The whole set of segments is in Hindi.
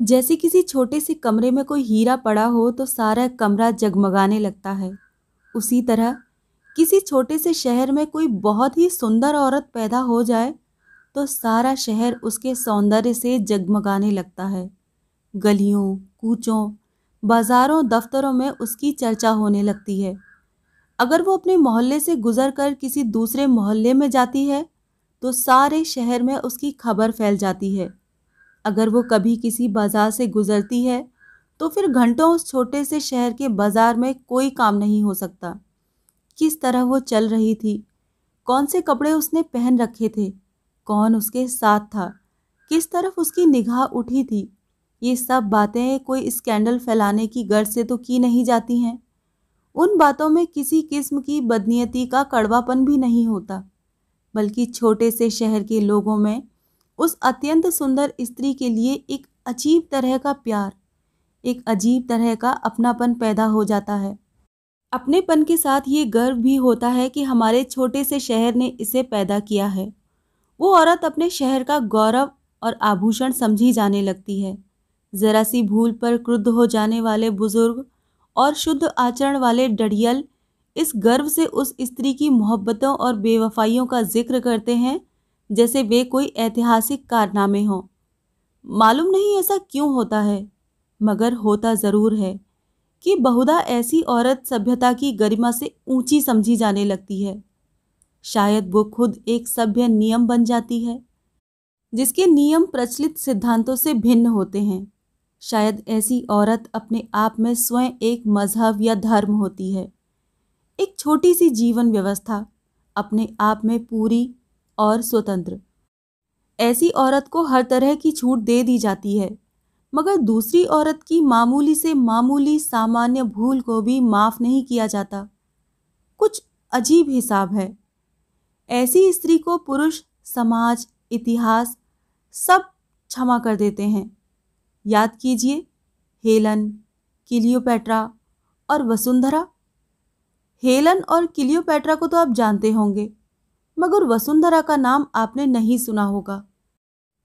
जैसे किसी छोटे से कमरे में कोई हीरा पड़ा हो तो सारा कमरा जगमगाने लगता है। उसी तरह किसी छोटे से शहर में कोई बहुत ही सुंदर औरत पैदा हो जाए तो सारा शहर उसके सौंदर्य से जगमगाने लगता है। गलियों, कूचों, बाजारों, दफ्तरों में उसकी चर्चा होने लगती है। अगर वो अपने मोहल्ले से गुजरकर किसी दूसरे मोहल्ले में जाती है तो सारे शहर में उसकी खबर फैल जाती है। अगर वो कभी किसी बाजार से गुजरती है तो फिर घंटों उस छोटे से शहर के बाजार में कोई काम नहीं हो सकता। किस तरह वो चल रही थी, कौन से कपड़े उसने पहन रखे थे, कौन उसके साथ था, किस तरफ उसकी निगाह उठी थी, ये सब बातें कोई स्कैंडल फैलाने की गर्ज से तो की नहीं जाती हैं। उन बातों में किसी किस्म की बदनीयती का कड़वापन भी नहीं होता, बल्कि छोटे से शहर के लोगों में उस अत्यंत सुंदर स्त्री के लिए एक अजीब तरह का प्यार, एक अजीब तरह का अपनापन पैदा हो जाता है। अपनेपन के साथ ये गर्व भी होता है कि हमारे छोटे से शहर ने इसे पैदा किया है। वो औरत अपने शहर का गौरव और आभूषण समझी जाने लगती है। जरा सी भूल पर क्रुद्ध हो जाने वाले बुजुर्ग और शुद्ध आचरण वाले डडियल इस गर्व से उस स्त्री की मोहब्बतों और बेवफाइयों का जिक्र करते हैं जैसे वे कोई ऐतिहासिक कारनामे हों। मालूम नहीं ऐसा क्यों होता है, मगर होता ज़रूर है कि बहुधा ऐसी औरत सभ्यता की गरिमा से ऊंची समझी जाने लगती है। शायद वो खुद एक सभ्य नियम बन जाती है, जिसके नियम प्रचलित सिद्धांतों से भिन्न होते हैं। शायद ऐसी औरत अपने आप में स्वयं एक मजहब या धर्म होती है, एक छोटी सी जीवन व्यवस्था, अपने आप में पूरी और स्वतंत्र। ऐसी औरत को हर तरह की छूट दे दी जाती है, मगर दूसरी औरत की मामूली से मामूली सामान्य भूल को भी माफ नहीं किया जाता। कुछ अजीब हिसाब है। ऐसी स्त्री को पुरुष, समाज, इतिहास सब क्षमा कर देते हैं। याद कीजिए, हेलन, क्लियोपैट्रा और वसुंधरा। हेलन और क्लियोपैट्रा को तो आप जानते होंगे, मगर वसुंधरा का नाम आपने नहीं सुना होगा।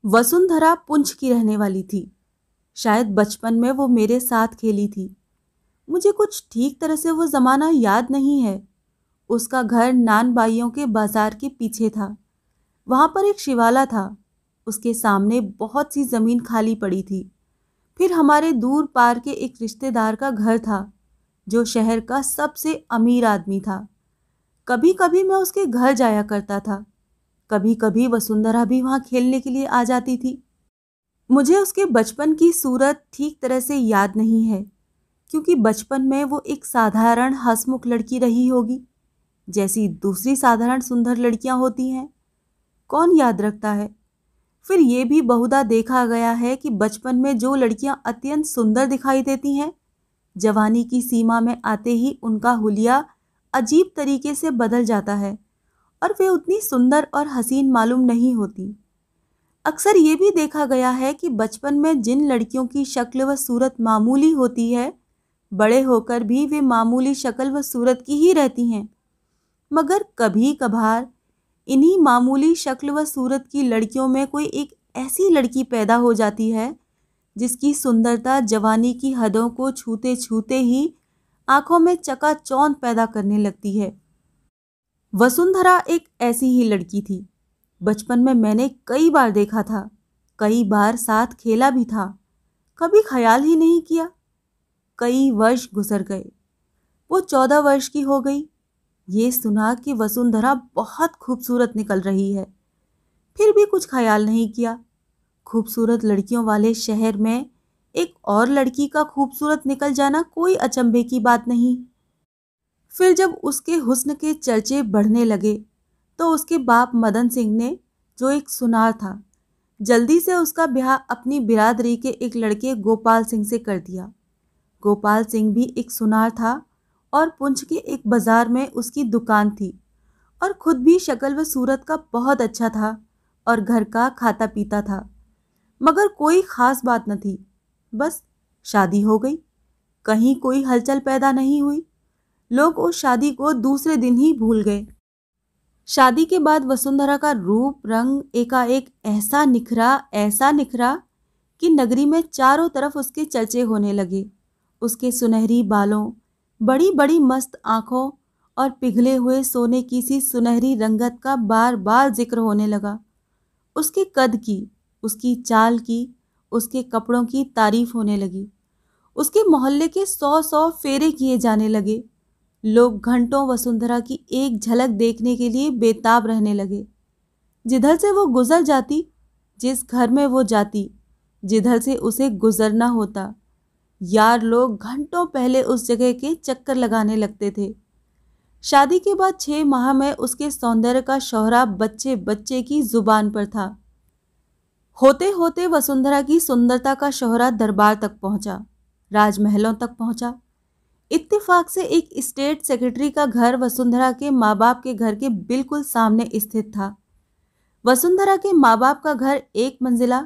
वसुंधरा पुंछ की रहने वाली थी। शायद बचपन में वो मेरे साथ खेली थी। मुझे कुछ ठीक तरह से वो ज़माना याद नहीं है। उसका घर नानबाइयों के बाजार के पीछे था। वहाँ पर एक शिवाला था। उसके सामने बहुत सी ज़मीन खाली पड़ी थी। फिर हमारे दूर पार के एक रिश्तेदार का घर था, जो शहर का सबसे अमीर आदमी था। कभी कभी मैं उसके घर जाया करता था। कभी कभी वसुंधरा भी वहाँ खेलने के लिए आ जाती थी। मुझे उसके बचपन की सूरत ठीक तरह से याद नहीं है, क्योंकि बचपन में वो एक साधारण हंसमुख लड़की रही होगी, जैसी दूसरी साधारण सुंदर लड़कियां होती हैं। कौन याद रखता है। फिर ये भी बहुधा देखा गया है कि बचपन में जो लड़कियां अत्यंत सुंदर दिखाई देती हैं, जवानी की सीमा में आते ही उनका हुलिया अजीब तरीके से बदल जाता है और वे उतनी सुंदर और हसीन मालूम नहीं होती। अक्सर ये भी देखा गया है कि बचपन में जिन लड़कियों की शक्ल व सूरत मामूली होती है, बड़े होकर भी वे मामूली शक्ल व सूरत की ही रहती हैं। मगर कभी कभार इन्हीं मामूली शक्ल व सूरत की लड़कियों में कोई एक ऐसी लड़की पैदा हो जाती है जिसकी सुंदरता जवानी की हदों को छूते छूते ही आंखों में चकाचौंध पैदा करने लगती है। वसुंधरा एक ऐसी ही लड़की थी। बचपन में मैंने कई बार देखा था, कई बार साथ खेला भी था। कभी ख्याल ही नहीं किया। कई वर्ष गुजर गए। वो 14 वर्ष की हो गई। ये सुना कि वसुंधरा बहुत खूबसूरत निकल रही है। फिर भी कुछ ख्याल नहीं किया। खूबसूरत लड़कियों वाले शहर में एक और लड़की का खूबसूरत निकल जाना कोई अचंभे की बात नहीं। फिर जब उसके हुस्न के चर्चे बढ़ने लगे तो उसके बाप मदन सिंह ने, जो एक सुनार था, जल्दी से उसका ब्याह अपनी बिरादरी के एक लड़के गोपाल सिंह से कर दिया। गोपाल सिंह भी एक सुनार था और पुंछ के एक बाजार में उसकी दुकान थी और खुद भी शक्ल व सूरत का बहुत अच्छा था और घर का खाता पीता था। मगर कोई खास बात न थी। बस शादी हो गई। कहीं कोई हलचल पैदा नहीं हुई। लोग उस शादी को दूसरे दिन ही भूल गए। शादी के बाद वसुंधरा का रूप रंग एकाएक ऐसा निखरा कि नगरी में चारों तरफ उसके चर्चे होने लगे। उसके सुनहरी बालों, बड़ी बड़ी मस्त आंखों और पिघले हुए सोने की सी सुनहरी रंगत का बार बार जिक्र होने लगा। उसके कद की, उसकी चाल की, उसके कपड़ों की तारीफ होने लगी। उसके मोहल्ले के 100-100 फेरे किए जाने लगे। लोग घंटों वसुंधरा की एक झलक देखने के लिए बेताब रहने लगे। जिधर से वो गुजर जाती, जिस घर में वो जाती, जिधर से उसे गुजरना होता, यार लोग घंटों पहले उस जगह के चक्कर लगाने लगते थे। शादी के बाद 6 माह में उसके सौंदर्य का शोहरा बच्चे बच्चे की जुबान पर था। होते होते वसुंधरा की सुंदरता का शोहरा दरबार तक पहुंचा, राजमहलों तक पहुंचा। इत्तेफाक से एक स्टेट सेक्रेटरी का घर वसुंधरा के माँ बाप के घर के बिल्कुल सामने स्थित था। वसुंधरा के माँ बाप का घर एक मंजिला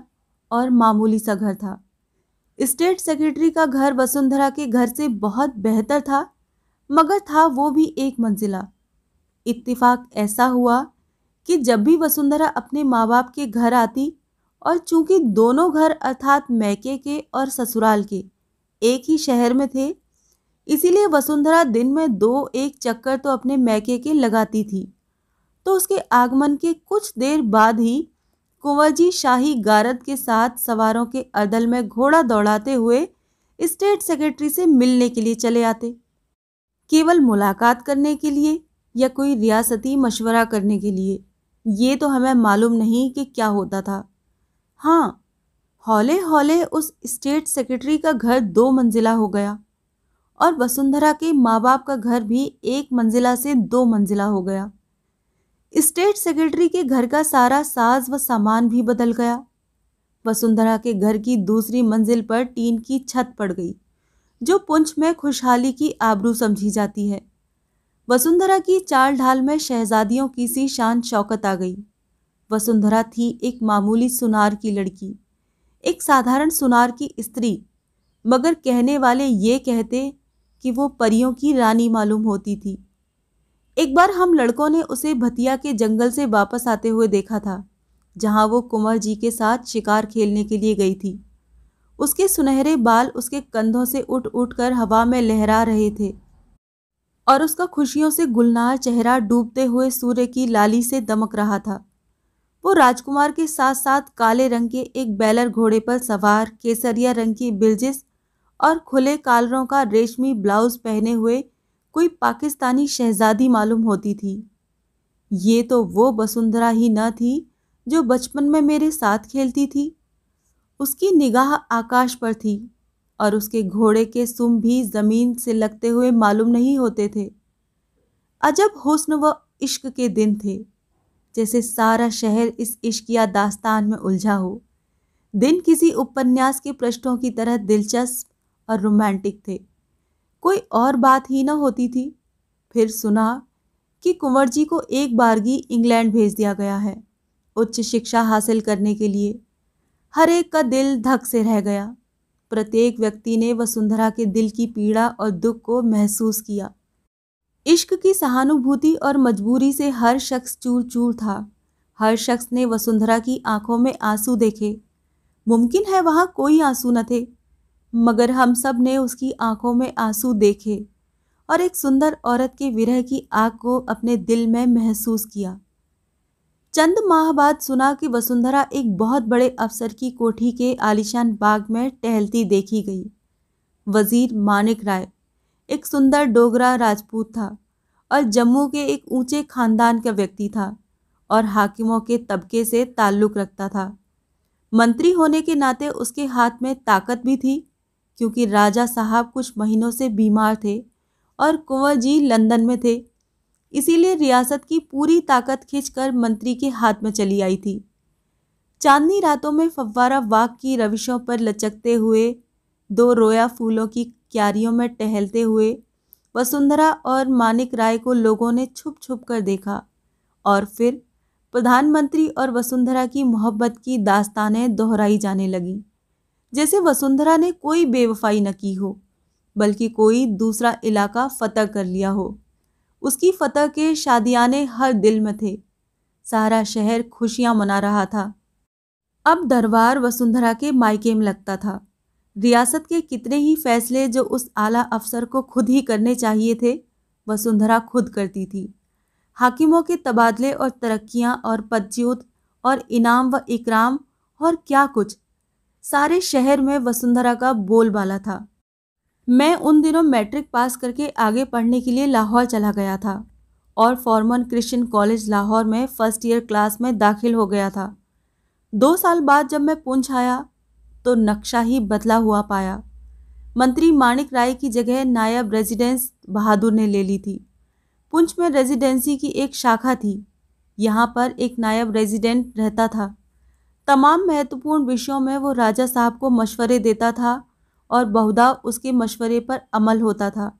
और मामूली सा घर था। स्टेट सेक्रेटरी का घर वसुंधरा के घर से बहुत बेहतर था, मगर था वो भी एक मंजिला। इत्तेफाक ऐसा हुआ कि जब भी वसुंधरा अपने माँ बाप के घर आती, और चूंकि दोनों घर अर्थात मैके के और ससुराल के एक ही शहर में थे, इसीलिए वसुंधरा दिन में 2-1 चक्कर तो अपने मैके के लगाती थी। तो उसके आगमन के कुछ देर बाद ही कुंवर जी शाही गारद के साथ सवारों के अदल में घोड़ा दौड़ाते हुए स्टेट सेक्रेटरी से मिलने के लिए चले आते। केवल मुलाकात करने के लिए या कोई रियासती मशवरा करने के लिए, ये तो हमें मालूम नहीं कि क्या होता था। हाँ, हौले हौले उस स्टेट सेक्रेटरी का घर 2 मंजिला हो गया और वसुंधरा के माँ बाप का घर भी 1 मंजिला से 2 मंजिला हो गया। स्टेट सेक्रेटरी के घर का सारा साज व सामान भी बदल गया। वसुंधरा के घर की दूसरी मंजिल पर टीन की छत पड़ गई, जो पुंछ में खुशहाली की आबरू समझी जाती है। वसुंधरा की चाल ढाल में शहजादियों की सी शान शौकत आ गई। वसुंधरा थी एक मामूली सुनार की लड़की, एक साधारण सुनार की स्त्री, मगर कहने वाले ये कहते कि वो परियों की रानी मालूम होती थी। एक बार हम लड़कों ने उसे भतिया के जंगल से वापस आते हुए देखा था, जहां वो कुंवर जी के साथ शिकार खेलने के लिए गई थी। उसके सुनहरे बाल उसके कंधों से उठ उठ कर हवा में लहरा रहे थे और उसका खुशियों से गुलनार चेहरा डूबते हुए सूर्य की लाली से दमक रहा था। वो राजकुमार के साथ साथ काले रंग के एक बैलर घोड़े पर सवार, केसरिया रंग की बिल्जिस और खुले कालरों का रेशमी ब्लाउज पहने हुए कोई पाकिस्तानी शहजादी मालूम होती थी। ये तो वो वसुंधरा ही न थी जो बचपन में मेरे साथ खेलती थी। उसकी निगाह आकाश पर थी और उसके घोड़े के सुम भी जमीन से लगते हुए मालूम नहीं होते थे। अजब हुस्न व इश्क के दिन थे, जैसे सारा शहर इस इश्किया दास्तान में उलझा हो। दिन किसी उपन्यास के पृष्ठों की तरह दिलचस्प और रोमांटिक थे। कोई और बात ही न होती थी। फिर सुना कि कुंवर जी को एक बारगी इंग्लैंड भेज दिया गया है उच्च शिक्षा हासिल करने के लिए। हर एक का दिल धक से रह गया। प्रत्येक व्यक्ति ने वसुंधरा के दिल की पीड़ा और दुख को महसूस किया। इश्क की सहानुभूति और मजबूरी से हर शख्स चूर चूर था। हर शख्स ने वसुंधरा की आंखों में आंसू देखे। मुमकिन है वहां कोई आंसू न थे, मगर हम सब ने उसकी आंखों में आंसू देखे और एक सुंदर औरत के विरह की आग को अपने दिल में महसूस किया। चंद माह बाद सुना कि वसुंधरा एक बहुत बड़े अफसर की कोठी के आलीशान बाग में टहलती देखी गई। वजीर मानिक राय एक सुंदर डोगरा राजपूत था और जम्मू के एक ऊंचे खानदान का व्यक्ति था और हाकिमों के तबके से ताल्लुक रखता था। मंत्री होने के नाते उसके हाथ में ताकत भी थी, क्योंकि राजा साहब कुछ महीनों से बीमार थे और कुंवर जी लंदन में थे। इसीलिए रियासत की पूरी ताकत खींचकर मंत्री के हाथ में चली आई थी। चांदनी रातों में फव्वारा वाक की रविशों पर लचकते हुए 2 रोया फूलों की क्यारियों में टहलते हुए वसुंधरा और मानिक राय को लोगों ने छुप छुप कर देखा और फिर प्रधानमंत्री और वसुंधरा की मोहब्बत की दास्तानें दोहराई जाने लगीं, जैसे वसुंधरा ने कोई बेवफाई न की हो, बल्कि कोई दूसरा इलाका फतह कर लिया हो। उसकी फतह के शादियाने हर दिल में थे। सारा शहर खुशियां मना रहा था। अब दरबार वसुंधरा के मायके में लगता था। रियासत के कितने ही फैसले जो उस आला अफसर को खुद ही करने चाहिए थे, वसुंधरा खुद करती थी। हाकिमों के तबादले और तरक्कियां और पदच्युत और इनाम व इकराम और क्या कुछ, सारे शहर में वसुंधरा का बोलबाला था। मैं उन दिनों मैट्रिक पास करके आगे पढ़ने के लिए लाहौर चला गया था और फॉर्मन क्रिश्चियन कॉलेज लाहौर में फर्स्ट ईयर क्लास में दाखिल हो गया था। 2 साल बाद जब मैं पुंछ आया तो नक्शा ही बदला हुआ पाया। मंत्री माणिक राय की जगह नायब रेजिडेंस बहादुर ने ले ली थी। पुंछ में रेजिडेंसी की एक शाखा थी। यहाँ पर एक नायब रेजिडेंट रहता था। तमाम महत्वपूर्ण विषयों में वो राजा साहब को मशवरे देता था और बहुधा उसके मशवरे पर अमल होता था।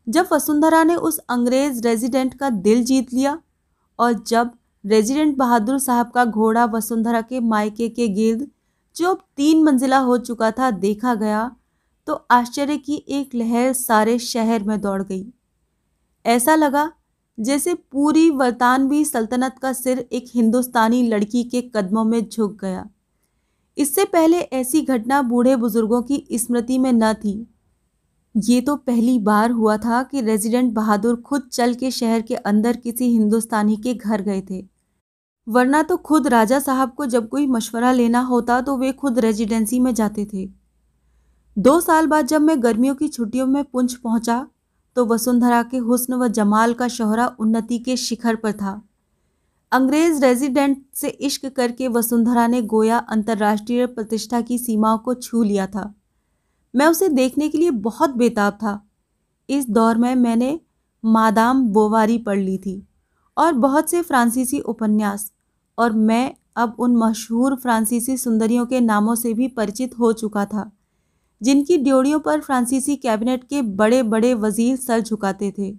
जब वसुंधरा ने उस अंग्रेज रेजिडेंट का दिल जीत लिया और जब रेजिडेंट बहादुर साहब का घोड़ा वसुंधरा के मायके के गिर्द, जो अब 3 मंजिला हो चुका था, देखा गया तो आश्चर्य की एक लहर सारे शहर में दौड़ गई। ऐसा लगा जैसे पूरी बरतानवी सल्तनत का सिर एक हिंदुस्तानी लड़की के कदमों में झुक गया। इससे पहले ऐसी घटना बूढ़े बुजुर्गों की स्मृति में न थी। ये तो पहली बार हुआ था कि रेजिडेंट बहादुर खुद चल के शहर के अंदर किसी हिंदुस्तानी के घर गए थे, वरना तो खुद राजा साहब को जब कोई मशवरा लेना होता तो वे खुद रेजिडेंसी में जाते थे। 2 साल बाद जब मैं गर्मियों की छुट्टियों में पुंछ पहुंचा तो वसुंधरा के हुस्न व जमाल का शोहरा उन्नति के शिखर पर था। अंग्रेज रेजिडेंट से इश्क करके वसुंधरा ने गोया अंतर्राष्ट्रीय प्रतिष्ठा की सीमाओं को छू लिया था। मैं उसे देखने के लिए बहुत बेताब था। इस दौर में मैंने मादाम बोवारी पढ़ ली थी और बहुत से फ्रांसीसी उपन्यास, और मैं अब उन मशहूर फ्रांसीसी सुंदरियों के नामों से भी परिचित हो चुका था जिनकी ड्योढ़ियों पर फ्रांसीसी कैबिनेट के बड़े बड़े वजीर सर झुकाते थे।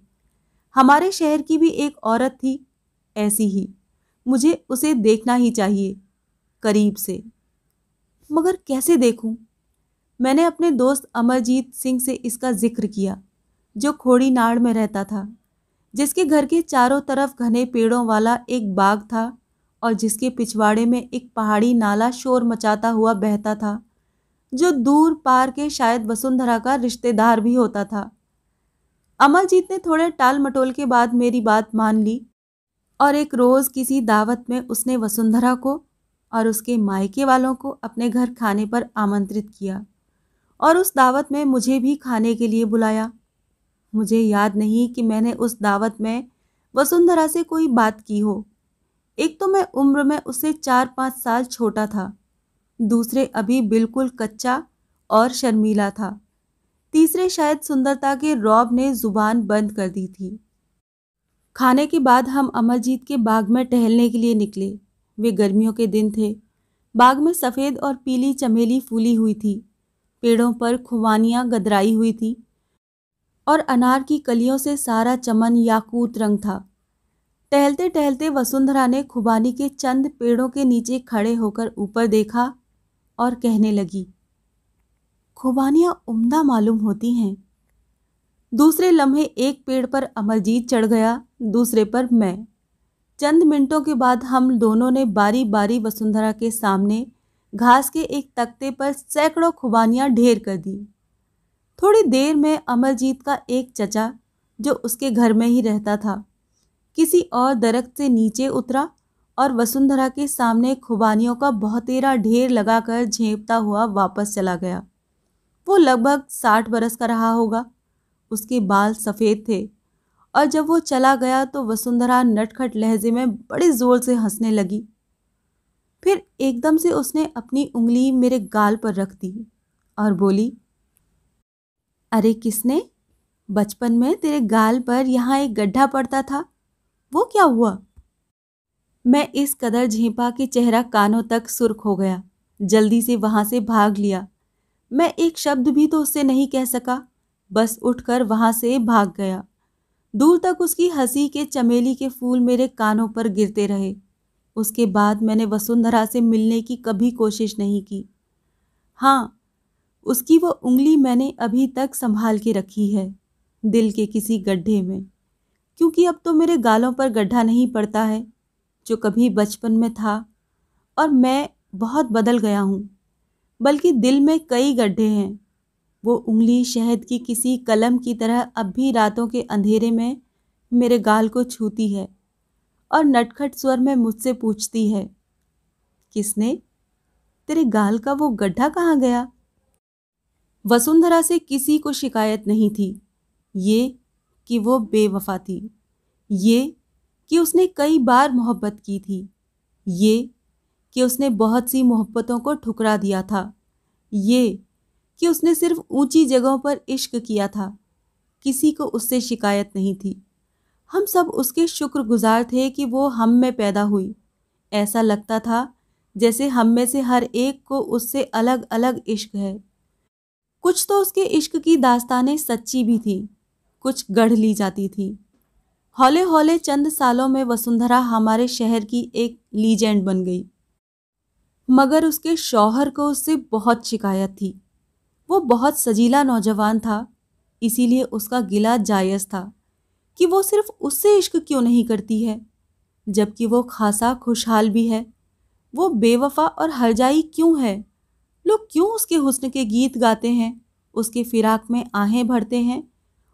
हमारे शहर की भी एक औरत थी ऐसी ही। मुझे उसे देखना ही चाहिए करीब से, मगर कैसे देखूं? मैंने अपने दोस्त अमरजीत सिंह से इसका जिक्र किया, जो खोड़ी नाड़ में रहता था, जिसके घर के चारों तरफ घने पेड़ों वाला एक बाग था और जिसके पिछवाड़े में एक पहाड़ी नाला शोर मचाता हुआ बहता था, जो दूर पार के शायद वसुंधरा का रिश्तेदार भी होता था। अमरजीत ने थोड़े टाल मटोल के बाद मेरी बात मान ली और एक रोज किसी दावत में उसने वसुंधरा को और उसके मायके वालों को अपने घर खाने पर आमंत्रित किया और उस दावत में मुझे भी खाने के लिए बुलाया। मुझे याद नहीं कि मैंने उस दावत में वसुंधरा से कोई बात की हो। एक तो मैं उम्र में उससे 4-5 साल छोटा था, दूसरे अभी बिल्कुल कच्चा और शर्मीला था, तीसरे शायद सुंदरता के रौब ने जुबान बंद कर दी थी। खाने के बाद हम अमरजीत के बाग में टहलने के लिए निकले। वे गर्मियों के दिन थे। बाग में सफ़ेद और पीली चमेली फूली हुई थी, पेड़ों पर खुबानियाँ गदराई हुई थी और अनार की कलियों से सारा चमन याकूत रंग था। टहलते टहलते वसुंधरा ने खुबानी के चंद पेड़ों के नीचे खड़े होकर ऊपर देखा और कहने लगी, खुबानियाँ उम्दा मालूम होती हैं। दूसरे लम्हे एक पेड़ पर अमरजीत चढ़ गया, दूसरे पर मैं। चंद मिनटों के बाद हम दोनों ने बारी बारी वसुंधरा के सामने घास के एक तख्ते पर सैकड़ों खुबानियाँ ढेर कर दी। थोड़ी देर में अमरजीत का एक चचा, जो उसके घर में ही रहता था, किसी और दरख्त से नीचे उतरा और वसुंधरा के सामने खुबानियों का बहुतेरा ढेर लगाकर झेंपता हुआ वापस चला गया। वो लगभग 60 बरस का रहा होगा। उसके बाल सफ़ेद थे और जब वो चला गया तो वसुंधरा नटखट लहजे में बड़े जोर से हंसने लगी। फिर एकदम से उसने अपनी उंगली मेरे गाल पर रख दी और बोली, अरे किसने? बचपन में तेरे गाल पर यहाँ एक गड्ढा पड़ता था, वो क्या हुआ? मैं इस कदर झेंपा कि चेहरा कानों तक सुर्ख हो गया। जल्दी से वहां से भाग लिया। मैं एक शब्द भी तो उससे नहीं कह सका, बस उठकर वहां से भाग गया। दूर तक उसकी हंसी के चमेली के फूल मेरे कानों पर गिरते रहे। उसके बाद मैंने वसुंधरा से मिलने की कभी कोशिश नहीं की। हाँ, उसकी वो उंगली मैंने अभी तक संभाल के रखी है, दिल के किसी गड्ढे में, क्योंकि अब तो मेरे गालों पर गड्ढा नहीं पड़ता है जो कभी बचपन में था, और मैं बहुत बदल गया हूँ, बल्कि दिल में कई गड्ढे हैं। वो उंगली शहद की किसी कलम की तरह अब भी रातों के अंधेरे में मेरे गाल को छूती है और नटखट स्वर में मुझसे पूछती है, किसने? तेरे गाल का वो गड्ढा कहाँ गया? वसुंधरा से किसी को शिकायत नहीं थी। ये कि वो बेवफा थी, ये कि उसने कई बार मोहब्बत की थी, ये कि उसने बहुत सी मोहब्बतों को ठुकरा दिया था, ये कि उसने सिर्फ ऊंची जगहों पर इश्क किया था। किसी को उससे शिकायत नहीं थी। हम सब उसके शुक्रगुजार थे कि वो हम में पैदा हुई। ऐसा लगता था जैसे हम में से हर एक को उससे अलग अलग इश्क है। कुछ तो उसके इश्क की दास्तानें सच्ची भी थी, कुछ गढ़ ली जाती थी। हौले हौले चंद सालों में वसुंधरा हमारे शहर की एक लीजेंड बन गई। मगर उसके शौहर को उससे बहुत शिकायत थी। वो बहुत सजीला नौजवान था, इसीलिए उसका गिला जायज़ था कि वो सिर्फ उससे इश्क क्यों नहीं करती है, जबकि वो खासा खुशहाल भी है। वो बेवफा और हरजाई क्यों है? लोग क्यों उसके हुस्न के गीत गाते हैं, उसके फिराक में आहें भरते हैं,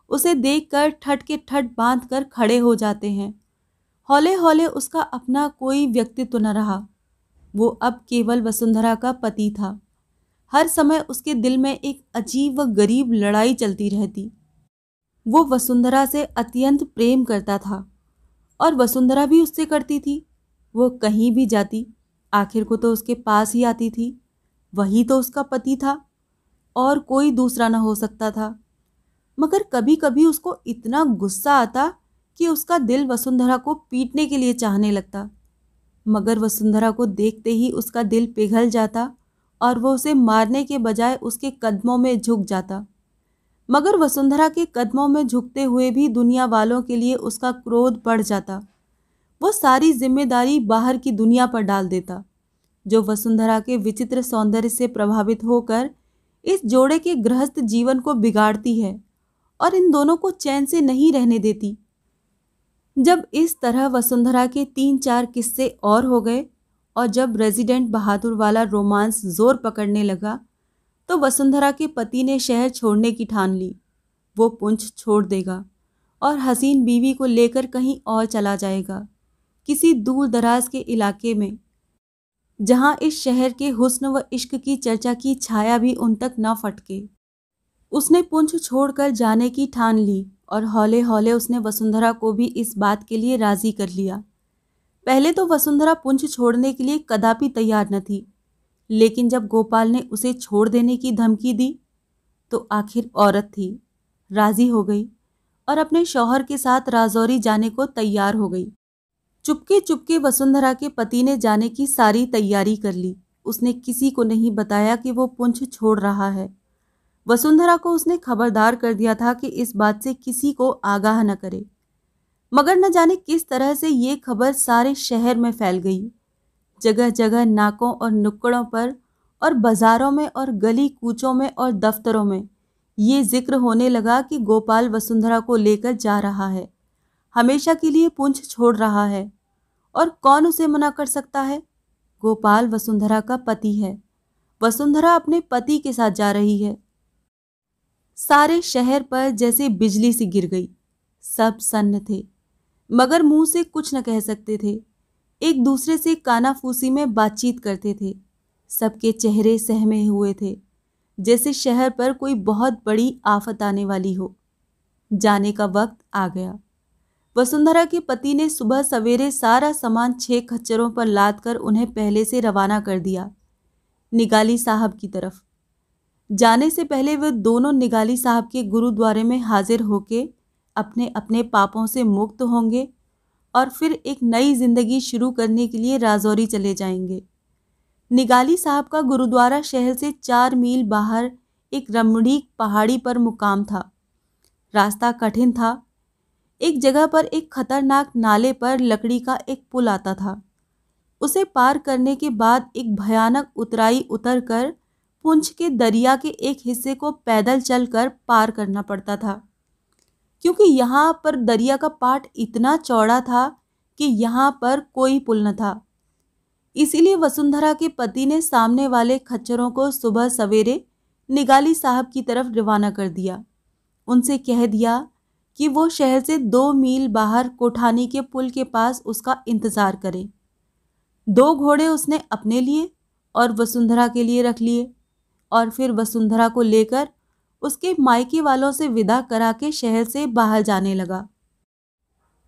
उसे देखकर ठठ के ठठ बांध कर खड़े हो जाते हैं। हौले हौले उसका अपना कोई व्यक्तित्व न रहा। वो अब केवल वसुंधरा का पति था। हर समय उसके दिल में एक अजीब व गरीब लड़ाई चलती रहती। वो वसुंधरा से अत्यंत प्रेम करता था और वसुंधरा भी उससे करती थी। वो कहीं भी जाती, आखिर को तो उसके पास ही आती थी। वही तो उसका पति था और कोई दूसरा न हो सकता था। मगर कभी कभी उसको इतना गुस्सा आता कि उसका दिल वसुंधरा को पीटने के लिए चाहने लगता। मगर वसुंधरा को देखते ही उसका दिल पिघल जाता और वो उसे मारने के बजाय उसके कदमों में झुक जाता। मगर वसुंधरा के कदमों में झुकते हुए भी दुनिया वालों के लिए उसका क्रोध बढ़ जाता। वो सारी जिम्मेदारी बाहर की दुनिया पर डाल देता, जो वसुंधरा के विचित्र सौंदर्य से प्रभावित होकर इस जोड़े के गृहस्थ जीवन को बिगाड़ती है और इन दोनों को चैन से नहीं रहने देती। जब इस तरह वसुंधरा के 3-4 किस्से और हो गए और जब रेजिडेंट बहादुर वाला रोमांस जोर पकड़ने लगा, तो वसुंधरा के पति ने शहर छोड़ने की ठान ली। वो पुंछ छोड़ देगा और हसीन बीवी को लेकर कहीं और चला जाएगा, किसी दूर दराज के इलाके में, जहां इस शहर के हुस्न व इश्क की चर्चा की छाया भी उन तक न फटके। उसने पुंछ छोड़कर जाने की ठान ली और हौले हौले उसने वसुंधरा को भी इस बात के लिए राजी कर लिया। पहले तो वसुंधरा पुंछ छोड़ने के लिए कदापि तैयार न थी, लेकिन जब गोपाल ने उसे छोड़ देने की धमकी दी तो आखिर औरत थी, राजी हो गई और अपने शौहर के साथ राजौरी जाने को तैयार हो गई। चुपके चुपके वसुंधरा के पति ने जाने की सारी तैयारी कर ली। उसने किसी को नहीं बताया कि वो पुंछ छोड़ रहा है। वसुंधरा को उसने खबरदार कर दिया था कि इस बात से किसी को आगाह न करे। मगर न जाने किस तरह से ये खबर सारे शहर में फैल गई। जगह जगह नाकों और नुक्कड़ों पर और बाजारों में और गली कूचों में और दफ्तरों में ये जिक्र होने लगा कि गोपाल वसुंधरा को लेकर जा रहा है, हमेशा के लिए पुंछ छोड़ रहा है। और कौन उसे मना कर सकता है? गोपाल वसुंधरा का पति है। वसुंधरा अपने पति के साथ जा रही है। सारे शहर पर जैसे बिजली सी गिर गई। सब सन्न थे, मगर मुंह से कुछ न कह सकते थे। एक दूसरे से कानाफूसी में बातचीत करते थे। सबके चेहरे सहमे हुए थे, जैसे शहर पर कोई बहुत बड़ी आफत आने वाली हो। जाने का वक्त आ गया। वसुंधरा के पति ने सुबह सवेरे सारा सामान 6 खच्चरों पर लाद कर उन्हें पहले से रवाना कर दिया, निगाली साहब की तरफ। जाने से पहले वे दोनों निगाली साहब के गुरुद्वारे में हाजिर होके अपने अपने पापों से मुक्त होंगे और फिर एक नई जिंदगी शुरू करने के लिए राजौरी चले जाएंगे। निगाली साहब का गुरुद्वारा शहर से 4 मील बाहर एक रमणीक पहाड़ी पर मुकाम था। रास्ता कठिन था। एक जगह पर एक खतरनाक नाले पर लकड़ी का एक पुल आता था। उसे पार करने के बाद एक भयानक उतराई उतरकर पुंछ के दरिया के एक हिस्से को पैदल चलकर पार करना पड़ता था, क्योंकि यहाँ पर दरिया का पाट इतना चौड़ा था कि यहाँ पर कोई पुल न था। इसीलिए वसुंधरा के पति ने सामने वाले खच्चरों को सुबह सवेरे निगाली साहब की तरफ रवाना कर दिया। उनसे कह दिया कि वो शहर से 2 मील बाहर कोठानी के पुल के पास उसका इंतजार करें। 2 घोड़े उसने अपने लिए और वसुंधरा के लिए रख लिए और फिर वसुंधरा को लेकर उसके मायके वालों से विदा करा के शहर से बाहर जाने लगा।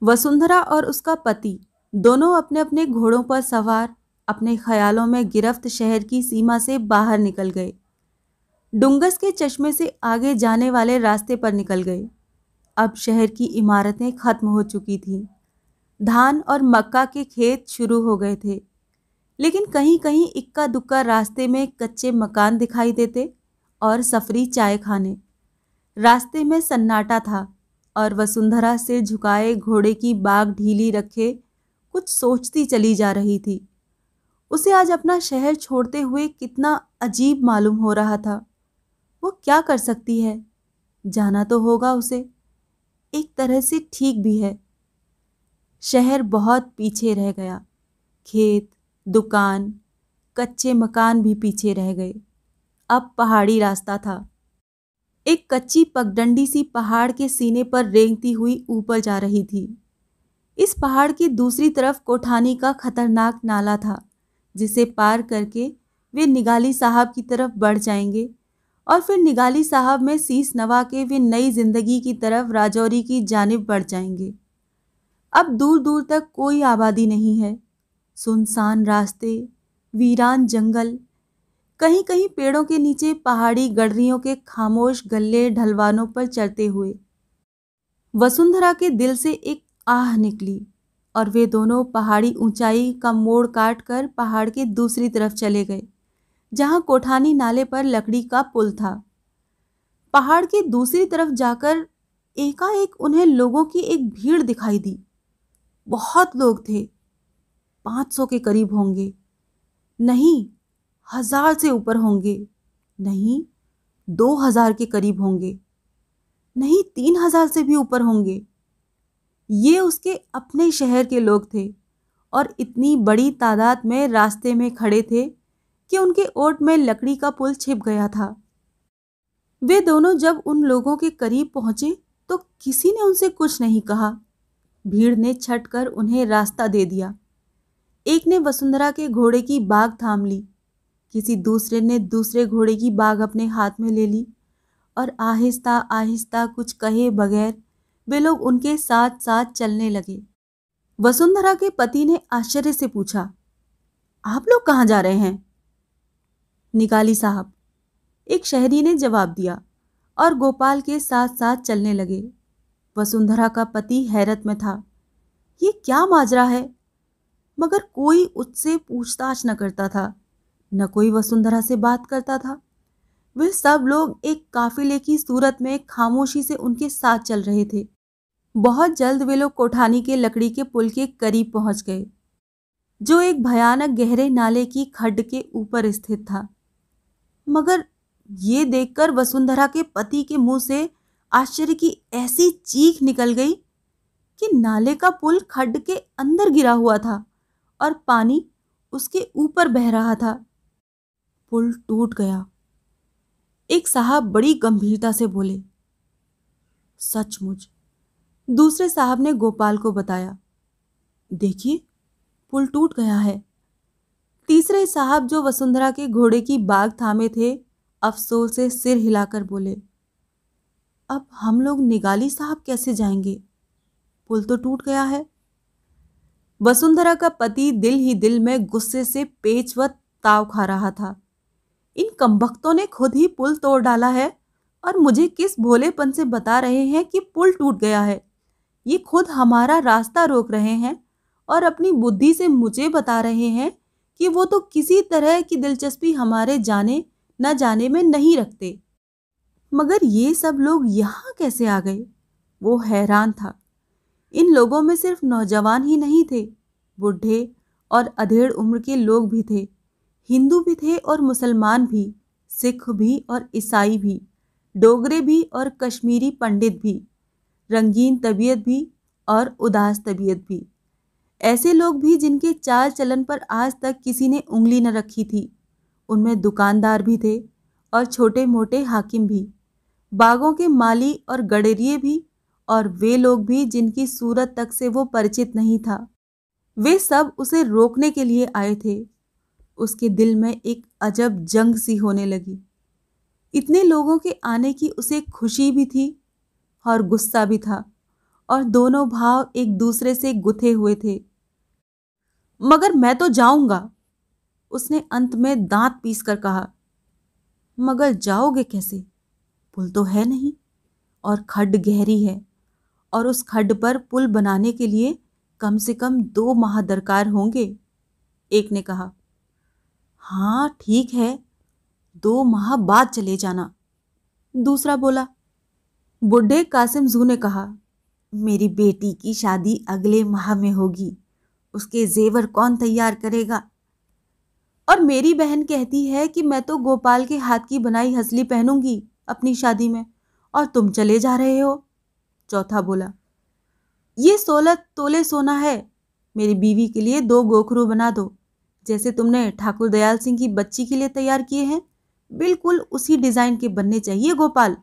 वसुंधरा और उसका पति दोनों अपने अपने घोड़ों पर सवार अपने ख्यालों में गिरफ्त शहर की सीमा से बाहर निकल गए। डुंगस के चश्मे से आगे जाने वाले रास्ते पर निकल गए। अब शहर की इमारतें खत्म हो चुकी थीं। धान और मक्का के खेत शुरू हो गए थे, लेकिन कहीं कहीं इक्का दुक्का रास्ते में कच्चे मकान दिखाई देते और सफरी चाय खाने। रास्ते में सन्नाटा था और वसुंधरा सिर झुकाए घोड़े की बाग ढीली रखे कुछ सोचती चली जा रही थी। उसे आज अपना शहर छोड़ते हुए कितना अजीब मालूम हो रहा था। वो क्या कर सकती है? जाना तो होगा उसे। एक तरह से ठीक भी है। शहर बहुत पीछे रह गया। खेत, दुकान, कच्चे मकान भी पीछे रह गए। अब पहाड़ी रास्ता था। एक कच्ची पगडंडी सी पहाड़ के सीने पर रेंगती हुई ऊपर जा रही थी। इस पहाड़ की दूसरी तरफ कोठानी का खतरनाक नाला था, जिसे पार करके वे निगाली साहब की तरफ बढ़ जाएंगे और फिर निगाली साहब में शीश नवा के वे नई जिंदगी की तरफ राजौरी की जानिब बढ़ जाएंगे। अब दूर दूर तक कोई आबादी नहीं है। सुनसान रास्ते, वीरान जंगल, कहीं कहीं पेड़ों के नीचे पहाड़ी गडरियों के खामोश गल्ले ढलवानों पर चलते हुए। वसुंधरा के दिल से एक आह निकली और वे दोनों पहाड़ी ऊंचाई का मोड़ काट कर पहाड़ के दूसरी तरफ चले गए, जहां कोठानी नाले पर लकड़ी का पुल था। पहाड़ के दूसरी तरफ जाकर एकाएक उन्हें लोगों की एक भीड़ दिखाई दी। बहुत लोग थे। 500 के करीब होंगे, नहीं 1000 से ऊपर होंगे, नहीं 2000 के करीब होंगे, नहीं 3000 से भी ऊपर होंगे। ये उसके अपने शहर के लोग थे और इतनी बड़ी तादाद में रास्ते में खड़े थे कि उनके ओट में लकड़ी का पुल छिप गया था। वे दोनों जब उन लोगों के करीब पहुंचे तो किसी ने उनसे कुछ नहीं कहा। भीड़ ने छट कर उन्हें रास्ता दे दिया। एक ने वसुंधरा के घोड़े की बाग थाम ली, किसी दूसरे ने दूसरे घोड़े की बाग अपने हाथ में ले ली और आहिस्ता आहिस्ता कुछ कहे बगैर वे लोग उनके साथ साथ चलने लगे। वसुंधरा के पति ने आश्चर्य से पूछा, आप लोग कहाँ जा रहे हैं? निगाली साहब, एक शहरी ने जवाब दिया और गोपाल के साथ साथ चलने लगे। वसुंधरा का पति हैरत में था। ये क्या माजरा है? मगर कोई उससे पूछताछ न करता था, न कोई वसुंधरा से बात करता था। वे सब लोग एक काफिले की सूरत में खामोशी से उनके साथ चल रहे थे। बहुत जल्द वे लोग कोठानी के लकड़ी के पुल के करीब पहुंच गए, जो एक भयानक गहरे नाले की खड्ड के ऊपर स्थित था। मगर ये देखकर वसुंधरा के पति के मुंह से आश्चर्य की ऐसी चीख निकल गई कि नाले का पुल खड्ड के अंदर गिरा हुआ था और पानी उसके ऊपर बह रहा था। पुल टूट गया। एक साहब बड़ी गंभीरता से बोले, सचमुच। दूसरे साहब ने गोपाल को बताया, देखिए पुल टूट गया है। तीसरे साहब, जो वसुंधरा के घोड़े की बाग थामे थे, अफसोस से सिर हिलाकर बोले, अब हम लोग निगाली साहब कैसे जाएंगे? पुल तो टूट गया है। वसुंधरा का पति दिल ही दिल में गुस्से से पेचवत ताव खा रहा था। इन कमबख्तों ने खुद ही पुल तोड़ डाला है और मुझे किस भोलेपन से बता रहे हैं कि पुल टूट गया है। ये खुद हमारा रास्ता रोक रहे हैं और अपनी बुद्धि से मुझे बता रहे हैं कि वो तो किसी तरह की दिलचस्पी हमारे जाने न जाने में नहीं रखते। मगर ये सब लोग यहाँ कैसे आ गए? वो हैरान था। इन लोगों में सिर्फ नौजवान ही नहीं थे, बूढ़े और अधेड़ उम्र के लोग भी थे, हिंदू भी थे और मुसलमान भी, सिख भी और ईसाई भी, डोगरे भी और कश्मीरी पंडित भी, रंगीन तबीयत भी और उदास तबीयत भी। ऐसे लोग भी जिनके चाल चलन पर आज तक किसी ने उंगली न रखी थी। उनमें दुकानदार भी थे और छोटे मोटे हाकिम भी, बागों के माली और गडरिये भी, और वे लोग भी जिनकी सूरत तक से वो परिचित नहीं था। वे सब उसे रोकने के लिए आए थे। उसके दिल में एक अजब जंग सी होने लगी। इतने लोगों के आने की उसे खुशी भी थी और गुस्सा भी था, और दोनों भाव एक दूसरे से गुथे हुए थे। मगर मैं तो जाऊंगा, उसने अंत में दांत पीसकर कहा। मगर जाओगे कैसे? पुल तो है नहीं, और खड्ड गहरी है, और उस खड्ड पर पुल बनाने के लिए कम से कम 2 माह दरकार होंगे, एक ने कहा। हाँ ठीक है, 2 माह बाद चले जाना, दूसरा बोला। बुढ़े कासिम जू ने कहा, मेरी बेटी की शादी अगले माह में होगी, उसके जेवर कौन तैयार करेगा? और मेरी बहन कहती है कि मैं तो गोपाल के हाथ की बनाई हसली पहनूंगी अपनी शादी में, और तुम चले जा रहे हो, चौथा बोला। ये 16 तोले सोना है, मेरी बीवी के लिए 2 गोखरू बना दो, जैसे तुमने ठाकुर दयाल सिंह की बच्ची के लिए तैयार किए हैं, बिल्कुल उसी डिजाइन के बनने चाहिए गोपाल।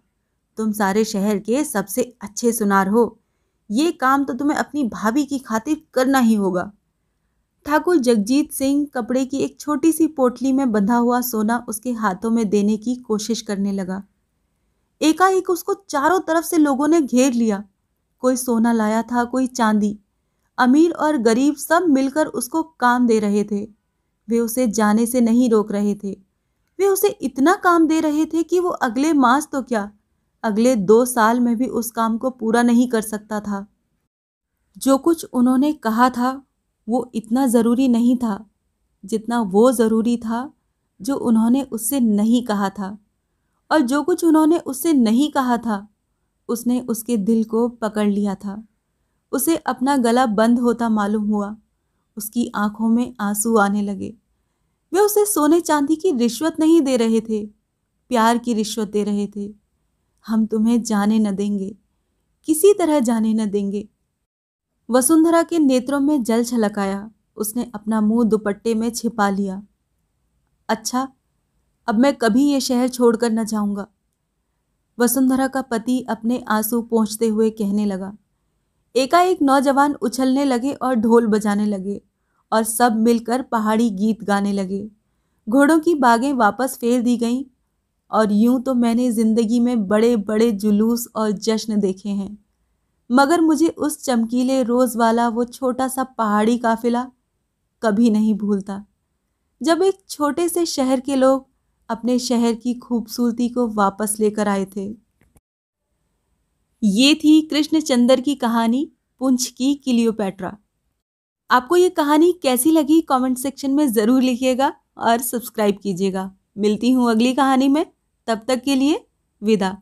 तुम सारे शहर के सबसे अच्छे सुनार हो, ये काम तो तुम्हें अपनी भाभी की खातिर करना ही होगा। ठाकुर जगजीत सिंह कपड़े की एक छोटी सी पोटली में बंधा हुआ सोना उसके हाथों में देने की कोशिश करने लगा। एकाएक उसको चारों तरफ से लोगों ने घेर लिया। कोई सोना लाया था, कोई चांदी। अमीर और गरीब सब मिलकर उसको काम दे रहे थे। वे उसे जाने से नहीं रोक रहे थे। वे उसे इतना काम दे रहे थे कि वो अगले मास तो क्या, अगले 2 साल में भी उस काम को पूरा नहीं कर सकता था। जो कुछ उन्होंने कहा था वो इतना ज़रूरी नहीं था जितना वो ज़रूरी था जो उन्होंने उससे नहीं कहा था, और जो कुछ उन्होंने उससे नहीं कहा था उसने उसके दिल को पकड़ लिया था। उसे अपना गला बंद होता मालूम हुआ। उसकी आंखों में आंसू आने लगे। वे उसे सोने चांदी की रिश्वत नहीं दे रहे थे, प्यार की रिश्वत दे रहे थे। हम तुम्हें जाने न देंगे, किसी तरह जाने न देंगे। वसुंधरा के नेत्रों में जल छलक आया। उसने अपना मुंह दुपट्टे में छिपा लिया। अच्छा, अब मैं कभी ये शहर छोड़कर न जाऊंगा, वसुंधरा का पति अपने आंसू पोंछते हुए कहने लगा। एकाएक नौजवान उछलने लगे और ढोल बजाने लगे, और सब मिलकर पहाड़ी गीत गाने लगे। घोड़ों की बागें वापस फेर दी गईं, और यूं तो मैंने जिंदगी में बड़े बड़े जुलूस और जश्न देखे हैं, मगर मुझे उस चमकीले रोज वाला वो छोटा सा पहाड़ी काफिला कभी नहीं भूलता, जब एक छोटे से शहर के लोग अपने शहर की खूबसूरती को वापस लेकर आए थे। ये थी कृष्णचंद्र की कहानी, पुंछ की क्लियोपैट्रा। आपको ये कहानी कैसी लगी कमेंट सेक्शन में ज़रूर लिखिएगा और सब्सक्राइब कीजिएगा। मिलती हूँ अगली कहानी में, तब तक के लिए विदा।